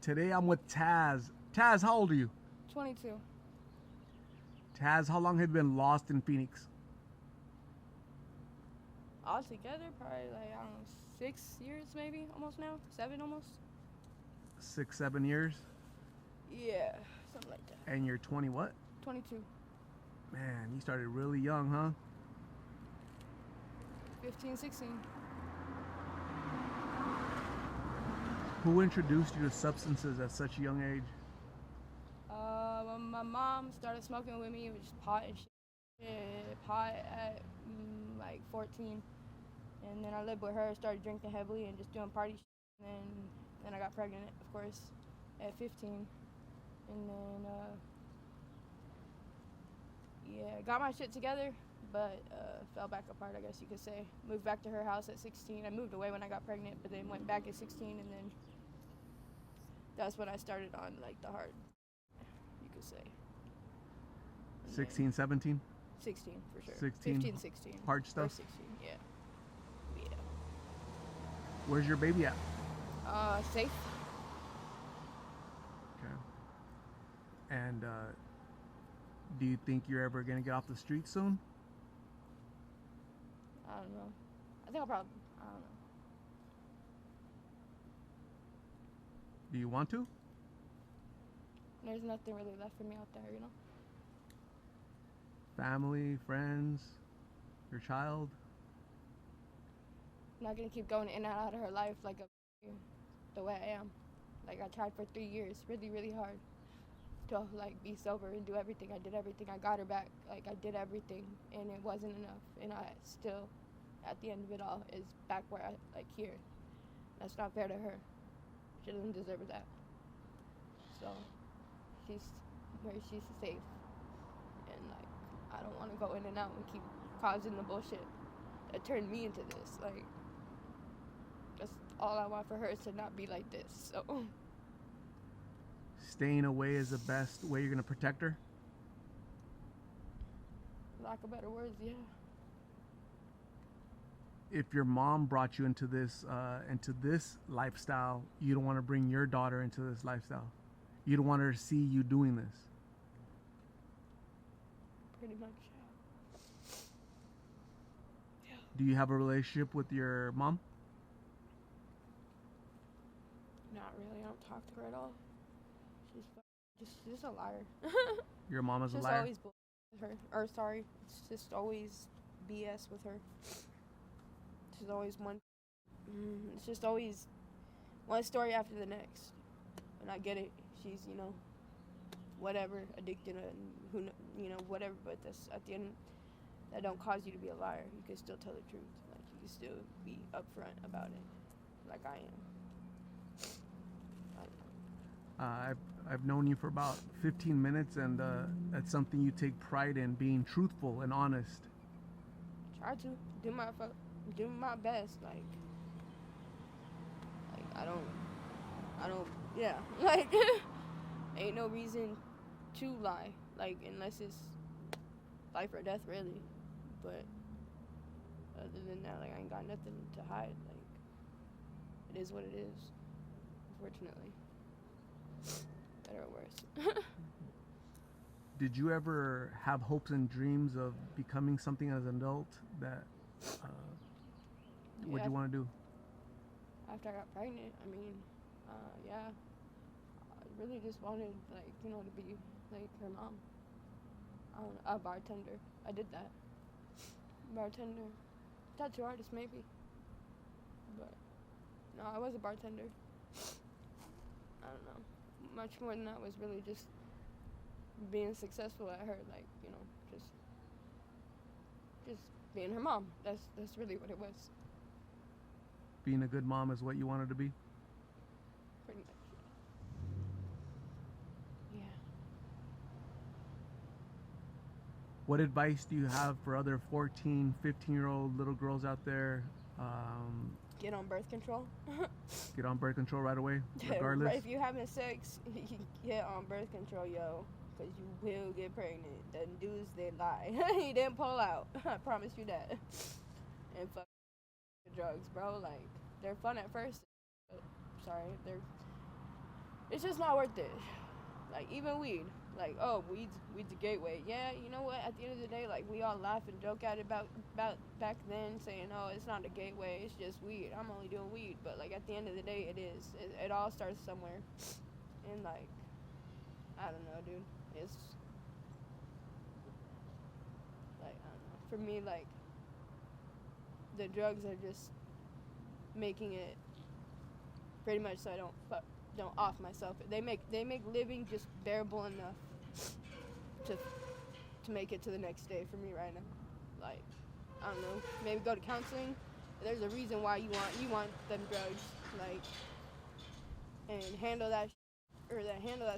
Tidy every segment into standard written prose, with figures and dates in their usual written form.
Today I'm with Taz. Taz, how old are you? 22. Taz, how long have you been lost in Phoenix? Altogether, probably like, I don't know, 6 years maybe, almost now? 7 almost? 6, 7 years? Yeah, something like that. And you're 20 what? 22. Man, you started really young, huh? 15, 16. Who introduced you to substances at such a young age? When my mom started smoking with me, it was just pot and shit. Yeah, pot at like 14. And then I lived with her, started drinking heavily and just doing party shit. And then I got pregnant, of course, at 15. And then, yeah, got my shit together, but fell back apart, I guess you could say. Moved back to her house at 16. I moved away when I got pregnant, but then went back at 16, and then that's when I started on, like, the hard, you could say. And 16, 17? 16, for sure. 16? 15, 16. Hard stuff? Or 16, yeah. Yeah. Where's your baby at? Safe. Okay. And do you think you're ever going to get off the street soon? I don't know. I think I'll probably, I don't know. Do you want to? There's nothing really left for me out there, you know? Family, friends, your child? I'm not gonna keep going in and out of her life like the way I am. Like, I tried for 3 years, really, really hard to, like, be sober and do everything. I did everything. I got her back. Like, I did everything, and it wasn't enough. And I still, at the end of it all, is back where I, like, here. That's not fair to her. She doesn't deserve that. So, she's where she's safe. And, like, I don't want to go in and out and keep causing the bullshit that turned me into this. Like, that's all I want for her is to not be like this. So, Staying away is the best way you're going to protect her? lack of better words, yeah. If your mom brought you into this lifestyle, you don't want to bring your daughter into this lifestyle. You don't want her to see you doing this. Pretty much, yeah. Do you have a relationship with your mom? Not really. I don't talk to her at all. She's just a liar. Your mom is a Just liar? always bull with her. Or sorry, it's just always BS with her. She's always it's just always one story after the next. And I get it. She's, you know, whatever, addicted and whatever. But that's at the end, that don't cause you to be a liar. You can still tell the truth. Like, you can still be upfront about it, like I am. I've known you for about 15 minutes, and that's something you take pride in, being truthful and honest. Try to do my best. Like I don't, yeah. Like, ain't no reason to lie. Like, unless it's life or death, really. But other than that, like, I ain't got nothing to hide. Like, it is what it is. Unfortunately. Better or worse. Did you ever have hopes and dreams of becoming something as an adult that what do you want to do? After I got pregnant, I mean, yeah. I really just wanted, like, you know, to be like her mom. A bartender. I did that. Bartender. Tattoo artist, maybe. But, no, I was a bartender. I don't know. Much more than that was really just being successful at her, like, you know, just being her mom. That's really what it was. Being a good mom is what you wanted to be? Pretty much. Yeah. What advice do you have for other 14, 15-year-old little girls out there? Get on birth control. Get on birth control right away, regardless? If you're having sex, get on birth control, yo. Because you will get pregnant. The dudes, they lie. He didn't pull out. I promise you that. And fuck drugs, bro. Like, they're fun at first. Sorry, it's just not worth it. Like, even weed. Like, oh, weed's a gateway. Yeah, you know what? At the end of the day, like, we all laugh and joke at it about back then, saying, oh, it's not a gateway, it's just weed. I'm only doing weed. But, like, at the end of the day, it is. It all starts somewhere. And, like, I don't know, dude. It's, like, I don't know. For me, like, the drugs are just making it pretty much so I don't off myself. They make living just bearable enough to make it to the next day for me right now. Like, I don't know, maybe go to counseling. There's a reason why you want them drugs, like, and handle that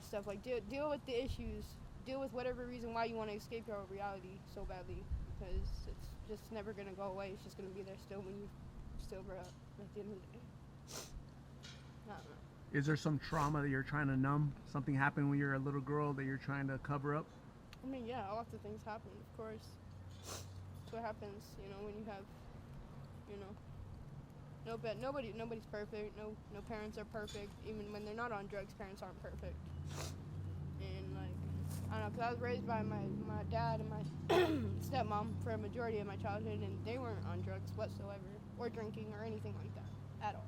stuff. Like, deal with the issues. Deal with whatever reason why you want to escape your reality so badly, because it's just never gonna go away. It's just gonna be there still when you sober up at the end of the day. I don't know. Is there some trauma that you're trying to numb? Something happened when you're a little girl that you're trying to cover up? I mean, yeah, lots of things happen, of course. That's what happens, when you have, nobody's perfect. No parents are perfect. Even when they're not on drugs, parents aren't perfect. And, like, I don't know, because I was raised by my dad and my stepmom for a majority of my childhood, and they weren't on drugs whatsoever, or drinking, or anything like that, at all.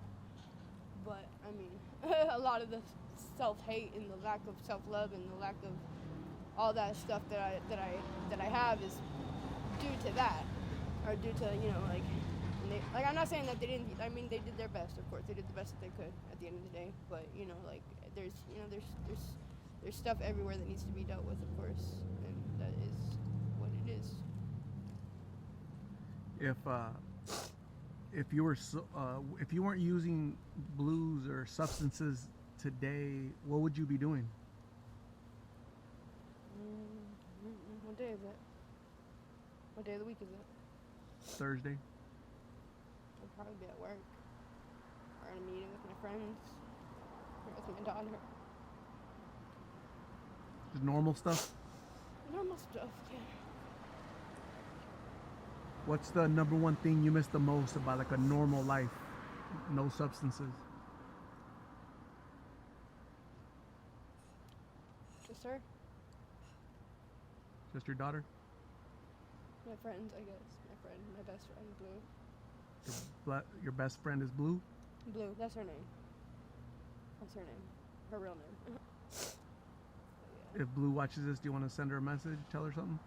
But, I mean, a lot of the self-hate and the lack of self-love and the lack of all that stuff that I have is due to that, or due to, like, I'm not saying that they didn't. I mean, they did their best, of course. They did the best that they could at the end of the day. But, like, there's stuff everywhere that needs to be dealt with, of course, and that is what it is. If you weren't using blues or substances today, what would you be doing? What day is it? What day of the week is it? Thursday. I'd probably be at work, or in a meeting with my friends, or with my daughter. Just normal stuff? Normal stuff, yeah. What's the number one thing you miss the most about, like, a normal life? No substances. Just her. Just your daughter? My friends, I guess. My best friend, Blue. Your best friend is Blue? Blue, that's her name. Her real name. If Blue watches this, do you want to send her a message? Tell her something?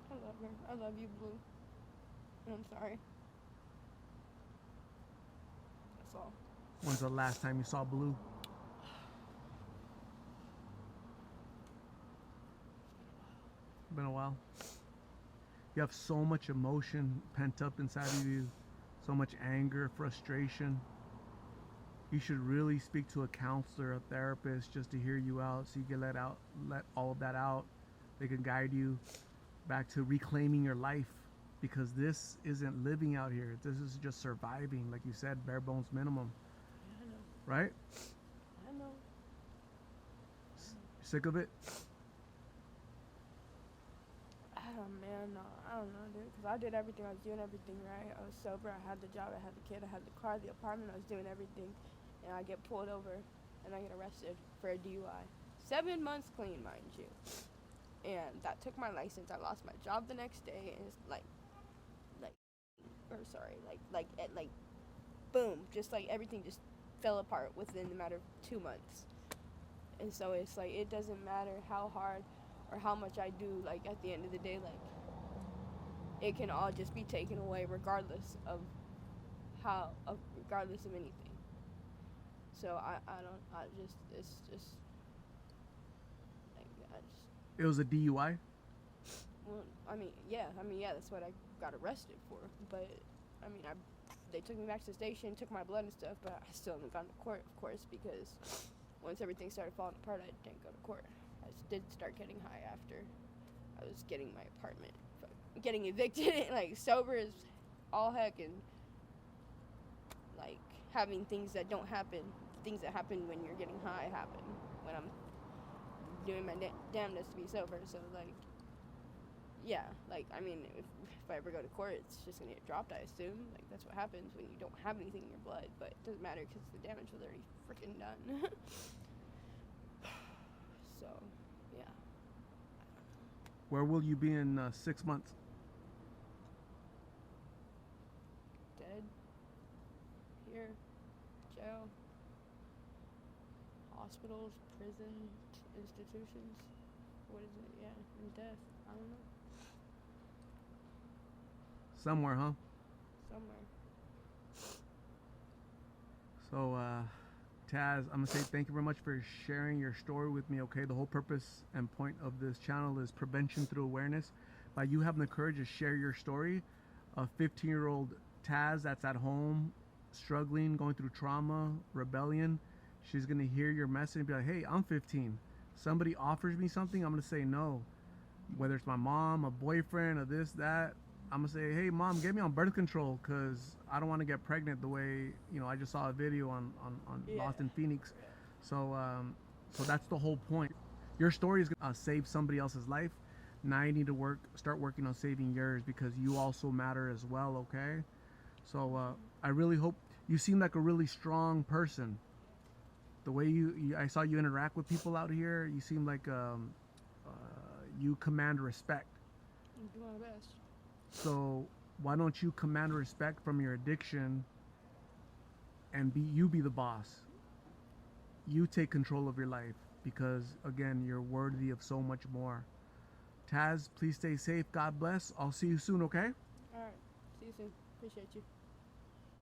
I love her. I love you, Blue. And I'm sorry. That's all. When's the last time you saw Blue? Been a while. You have so much emotion pent up inside of you, so much anger, frustration. You should really speak to a counselor, a therapist, just to hear you out, so you can let all of that out. They can guide you back to reclaiming your life, because this isn't living out here. This is just surviving, like you said, bare bones minimum. Yeah, I know. Right? I know. Sick of it? Oh, man, no. I don't know, dude. Because I did everything. I was doing everything right. I was sober. I had the job. I had the kid. I had the car, the apartment. I was doing everything. And I get pulled over, and I get arrested for a DUI. 7 months clean, mind you. And that took my license. I lost my job the next day. And it's boom. Just like everything just fell apart within a matter of 2 months. And so it's like, it doesn't matter how hard or how much I do, like, at the end of the day, like, it can all just be taken away regardless of anything. So it's just, like, It was a DUI? well, yeah, that's what I got arrested for. But, they took me back to the station, took my blood and stuff, but I still haven't gone to court, of course, because once everything started falling apart, I didn't go to court. I did start getting high after I was getting my apartment, getting evicted, like, sober as all heck, and, like, having things that don't happen, things that happen when you're getting high happen when I'm doing my damnedest to be sober. So, like, Yeah, like, I mean, if I ever go to court, it's just gonna get dropped, I assume. Like, that's what happens when you don't have anything in your blood, but it doesn't matter because the damage was already freaking done. So, yeah. Where will you be in 6 months? Dead. Here. Jail. Hospitals, prison, institutions. What is it? Yeah, and death. I don't know. Somewhere, huh? Somewhere. So, Taz, I'm gonna say thank you very much for sharing your story with me. Okay, the whole purpose and point of this channel is prevention through awareness. By you having the courage to share your story, a 15-year-old Taz that's at home, struggling, going through trauma, rebellion, she's gonna hear your message and be like, "Hey, I'm 15. Somebody offers me something, I'm gonna say no. Whether it's my mom, a boyfriend, or this, that, I'm gonna say, hey mom, get me on birth control because I don't want to get pregnant the way I just saw a video on Yeah. Lost in Phoenix. So so that's the whole point. Your story is gonna save somebody else's life. Now you need to start working on saving yours because you also matter as well. Okay. So I really hope you seem like a really strong person. The way I saw you interact with people out here, you seem like you command respect. I'm doing my best. So why don't you command respect from your addiction and be the boss? You take control of your life because again, you're worthy of so much more. Taz, please stay safe. God bless. I'll see you soon, okay? Alright. See you soon. Appreciate you.